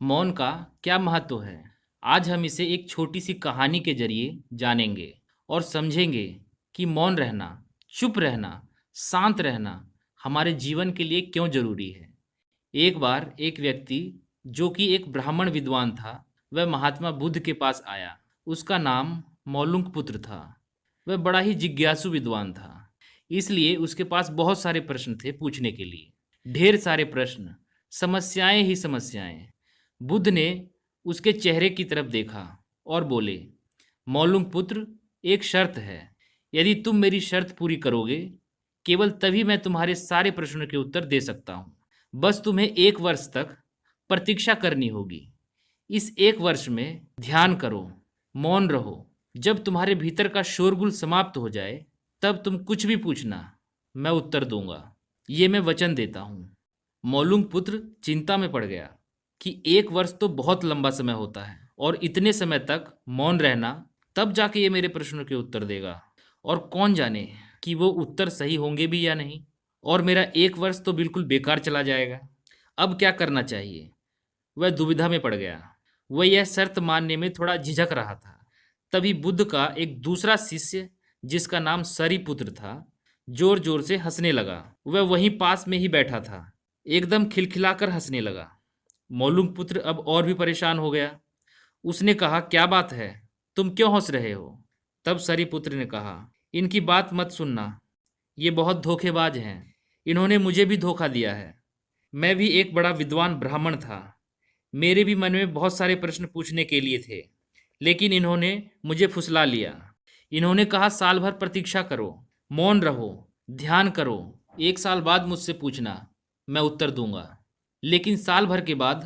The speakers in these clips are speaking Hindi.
मौन का क्या महत्व है? आज हम इसे एक छोटी सी कहानी के जरिए जानेंगे और समझेंगे कि मौन रहना, चुप रहना, शांत रहना हमारे जीवन के लिए क्यों जरूरी है। एक बार एक व्यक्ति जो कि एक ब्राह्मण विद्वान था, वह महात्मा बुद्ध के पास आया। उसका नाम मौलुंक पुत्र था। वह बड़ा ही जिज्ञासु विद्वान था, इसलिए उसके पास बहुत सारे प्रश्न थे पूछने के लिए। ढेर सारे प्रश्न, समस्याएं ही समस्याएं। बुद्ध ने उसके चेहरे की तरफ देखा और बोले, मौलुंग पुत्र, एक शर्त है। यदि तुम मेरी शर्त पूरी करोगे, केवल तभी मैं तुम्हारे सारे प्रश्नों के उत्तर दे सकता हूँ। बस तुम्हें 1 वर्ष तक प्रतीक्षा करनी होगी। इस 1 वर्ष में ध्यान करो, मौन रहो। जब तुम्हारे भीतर का शोरगुल समाप्त हो जाए, तब तुम कुछ भी पूछना, मैं उत्तर दूंगा। ये मैं वचन देता हूँ। मौलुंग पुत्र चिंता में पड़ गया कि 1 वर्ष तो बहुत लंबा समय होता है और इतने समय तक मौन रहना, तब जाके ये मेरे प्रश्नों के उत्तर देगा। और कौन जाने कि वो उत्तर सही होंगे भी या नहीं, और मेरा 1 वर्ष तो बिल्कुल बेकार चला जाएगा। अब क्या करना चाहिए? वह दुविधा में पड़ गया। वह यह शर्त मानने में थोड़ा झिझक रहा था। तभी बुद्ध का एक दूसरा शिष्य, जिसका नाम सरीपुत्र था, जोर जोर से हंसने लगा। वह वहीं पास में ही बैठा था, एकदम खिलखिलाकर हंसने लगा। मौलुंग पुत्र अब और भी परेशान हो गया। उसने कहा, क्या बात है, तुम क्यों हंस रहे हो? तब सरीपुत्र ने कहा, इनकी बात मत सुनना, ये बहुत धोखेबाज हैं। इन्होंने मुझे भी धोखा दिया है। मैं भी एक बड़ा विद्वान ब्राह्मण था। मेरे भी मन में बहुत सारे प्रश्न पूछने के लिए थे, लेकिन इन्होंने मुझे फुसला लिया। इन्होंने कहा, साल भर प्रतीक्षा करो, मौन रहो, ध्यान करो, 1 साल बाद मुझसे पूछना, मैं उत्तर दूंगा। लेकिन साल भर के बाद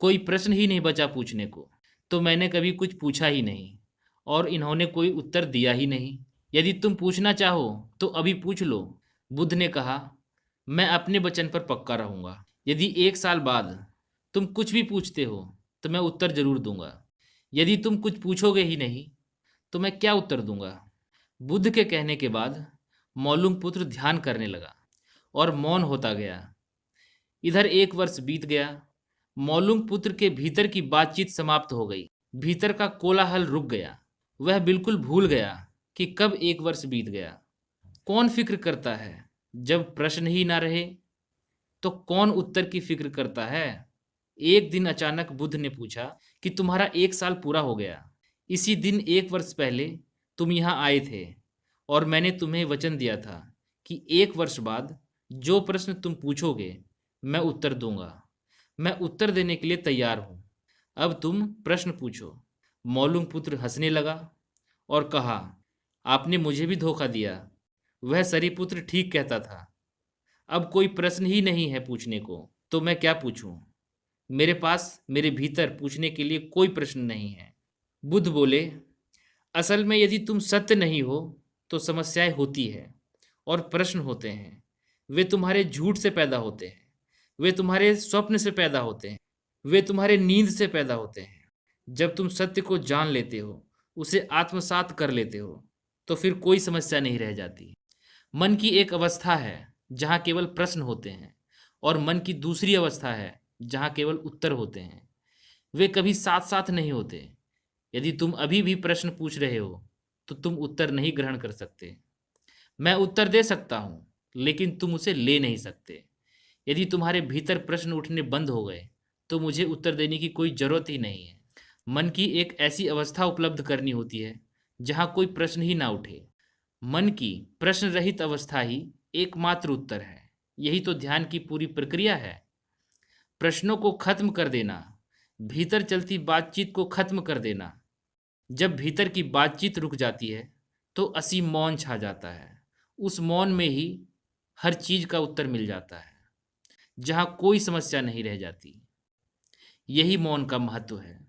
कोई प्रश्न ही नहीं बचा पूछने को, तो मैंने कभी कुछ पूछा ही नहीं और इन्होंने कोई उत्तर दिया ही नहीं। यदि तुम पूछना चाहो तो अभी पूछ लो। बुद्ध ने कहा, मैं अपने वचन पर पक्का रहूंगा। यदि 1 साल बाद तुम कुछ भी पूछते हो तो मैं उत्तर जरूर दूंगा। यदि तुम कुछ पूछोगे ही नहीं तो मैं क्या उत्तर दूंगा? बुद्ध के कहने के बाद मौलुंग पुत्र ध्यान करने लगा और मौन होता गया। इधर 1 वर्ष बीत गया। मौलुंग पुत्र के भीतर की बातचीत समाप्त हो गई। भीतर का कोलाहल रुक गया। वह बिल्कुल भूल गया कि कब 1 वर्ष बीत गया। कौन फिक्र करता है जब प्रश्न ही ना रहे? तो कौन उत्तर की फिक्र करता है? एक दिन अचानक बुद्ध ने पूछा कि तुम्हारा 1 साल पूरा हो गया। इसी दिन 1 वर्ष पहले तुम यहाँ आए थे और मैंने तुम्हें वचन दिया था कि 1 वर्ष बाद जो प्रश्न तुम पूछोगे मैं उत्तर दूंगा। मैं उत्तर देने के लिए तैयार हूँ। अब तुम प्रश्न पूछो। मौलुंग पुत्र हंसने लगा और कहा, आपने मुझे भी धोखा दिया। वह सरीपुत्र ठीक कहता था। अब कोई प्रश्न ही नहीं है पूछने को, तो मैं क्या पूछूं? मेरे पास मेरे भीतर पूछने के लिए कोई प्रश्न नहीं है। बुद्ध बोले, असल में यदि तुम सत्य नहीं हो तो समस्याएं होती है और प्रश्न होते हैं। वे तुम्हारे झूठ से पैदा होते हैं, वे तुम्हारे स्वप्न से पैदा होते हैं, वे तुम्हारे नींद से पैदा होते हैं। जब तुम सत्य को जान लेते हो, उसे आत्मसात कर लेते हो, तो फिर कोई समस्या नहीं रह जाती। मन की एक अवस्था है जहाँ केवल प्रश्न होते हैं, और मन की दूसरी अवस्था है जहाँ केवल उत्तर होते हैं। वे कभी साथ साथ नहीं होते। यदि तुम अभी भी प्रश्न पूछ रहे हो तो तुम उत्तर नहीं ग्रहण कर सकते। मैं उत्तर दे सकता हूँ, लेकिन तुम उसे ले नहीं सकते। यदि तुम्हारे भीतर प्रश्न उठने बंद हो गए तो मुझे उत्तर देने की कोई जरूरत ही नहीं है। मन की एक ऐसी अवस्था उपलब्ध करनी होती है जहाँ कोई प्रश्न ही ना उठे। मन की प्रश्न रहित अवस्था ही एकमात्र उत्तर है। यही तो ध्यान की पूरी प्रक्रिया है। प्रश्नों को खत्म कर देना, भीतर चलती बातचीत को खत्म कर देना। जब भीतर की बातचीत रुक जाती है तो असीम मौन छा जाता है। उस मौन में ही हर चीज का उत्तर मिल जाता है, जहां कोई समस्या नहीं रह जाती। यही मौन का महत्व है।